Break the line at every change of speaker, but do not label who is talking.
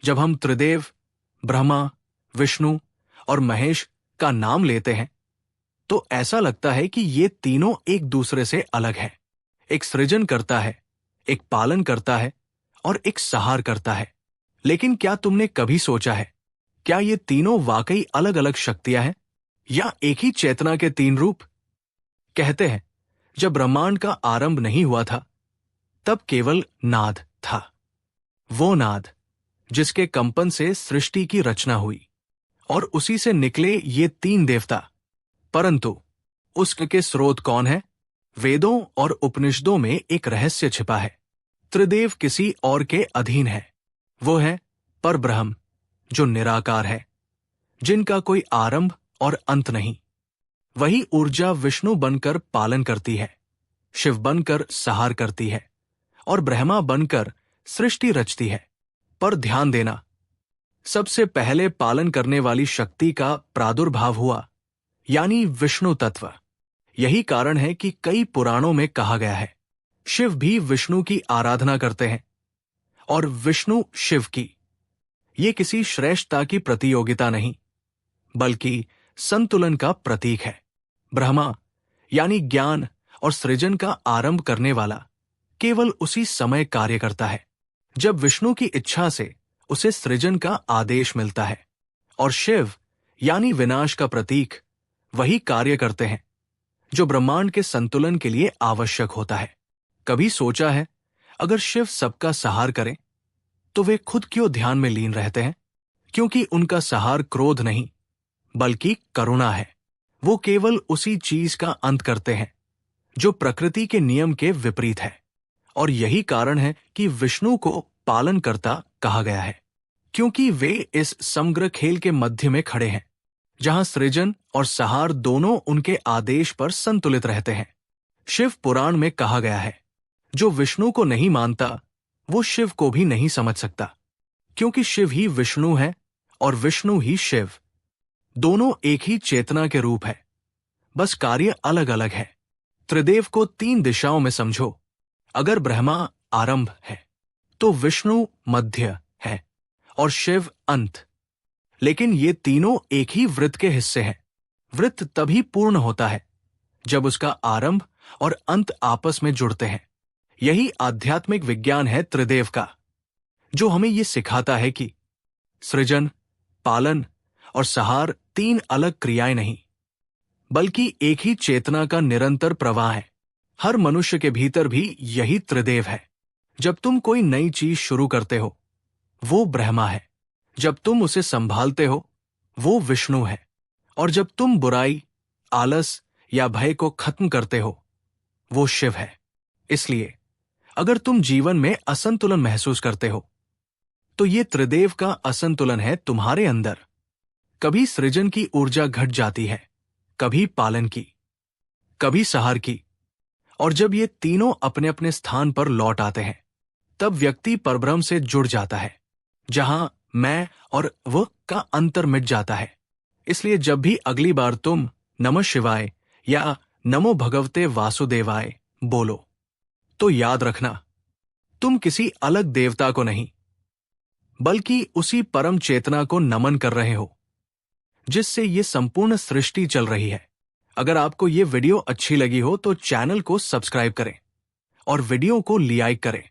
जब हम त्रिदेव, ब्रह्मा, विष्णु और महेश का नाम लेते हैं तो ऐसा लगता है कि ये तीनों एक दूसरे से अलग हैं। एक सृजन करता है, एक पालन करता है और एक संहार करता है। लेकिन क्या तुमने कभी सोचा है, क्या ये तीनों वाकई अलग अलग शक्तियां हैं या एक ही चेतना के तीन रूप? कहते हैं जब ब्रह्मांड का आरंभ नहीं हुआ था तब केवल नाद था। वो नाद जिसके कंपन से सृष्टि की रचना हुई और उसी से निकले ये तीन देवता। परंतु उसके स्रोत कौन है? वेदों और उपनिषदों में एक रहस्य छिपा है। त्रिदेव किसी और के अधीन है। वो है परब्रह्म जो निराकार है, जिनका कोई आरंभ और अंत नहीं। वही ऊर्जा विष्णु बनकर पालन करती है, शिव बनकर संहार करती है और ब्रह्मा बनकर सृष्टि रचती है। पर ध्यान देना, सबसे पहले पालन करने वाली शक्ति का प्रादुर्भाव हुआ, यानी विष्णु तत्व। यही कारण है कि कई पुराणों में कहा गया है शिव भी विष्णु की आराधना करते हैं और विष्णु शिव की। ये किसी श्रेष्ठता की प्रतियोगिता नहीं, बल्कि संतुलन का प्रतीक है। ब्रह्मा यानी ज्ञान और सृजन का आरंभ करने वाला केवल उसी समय कार्य करता है जब विष्णु की इच्छा से उसे सृजन का आदेश मिलता है, और शिव यानी विनाश का प्रतीक वही कार्य करते हैं जो ब्रह्मांड के संतुलन के लिए आवश्यक होता है। कभी सोचा है अगर शिव सबका संहार करें तो वे खुद क्यों ध्यान में लीन रहते हैं? क्योंकि उनका संहार क्रोध नहीं बल्कि करुणा है। वो केवल उसी चीज का अंत करते हैं जो प्रकृति के नियम के विपरीत है। और यही कारण है कि विष्णु को पालनकर्ता कहा गया है, क्योंकि वे इस समग्र खेल के मध्य में खड़े हैं जहां सृजन और संहार दोनों उनके आदेश पर संतुलित रहते हैं। शिव पुराण में कहा गया है जो विष्णु को नहीं मानता वो शिव को भी नहीं समझ सकता, क्योंकि शिव ही विष्णु है और विष्णु ही शिव। दोनों एक ही चेतना के रूप है, बस कार्य अलग अलग है। त्रिदेव को तीन दिशाओं में समझो। अगर ब्रह्मा आरंभ है तो विष्णु मध्य है और शिव अंत। लेकिन ये तीनों एक ही वृत्त के हिस्से हैं। वृत्त तभी पूर्ण होता है जब उसका आरंभ और अंत आपस में जुड़ते हैं। यही आध्यात्मिक विज्ञान है त्रिदेव का, जो हमें ये सिखाता है कि सृजन, पालन और संहार तीन अलग क्रियाएं नहीं, बल्कि एक ही चेतना का निरंतर प्रवाह है। हर मनुष्य के भीतर भी यही त्रिदेव है। जब तुम कोई नई चीज शुरू करते हो वो ब्रह्मा है, जब तुम उसे संभालते हो वो विष्णु है, और जब तुम बुराई, आलस या भय को खत्म करते हो वो शिव है। इसलिए अगर तुम जीवन में असंतुलन महसूस करते हो तो ये त्रिदेव का असंतुलन है तुम्हारे अंदर। कभी सृजन की ऊर्जा घट जाती है, कभी पालन की, कभी संहार की, और जब ये तीनों अपने अपने स्थान पर लौट आते हैं तब व्यक्ति परब्रह्म से जुड़ जाता है, जहां मैं और वह का अंतर मिट जाता है। इसलिए जब भी अगली बार तुम नमः शिवाय या नमो भगवते वासुदेवाय बोलो तो याद रखना तुम किसी अलग देवता को नहीं बल्कि उसी परम चेतना को नमन कर रहे हो जिससे ये संपूर्ण सृष्टि चल रही है। अगर आपको ये वीडियो अच्छी लगी हो तो चैनल को सब्सक्राइब करें और वीडियो को लाइक करें।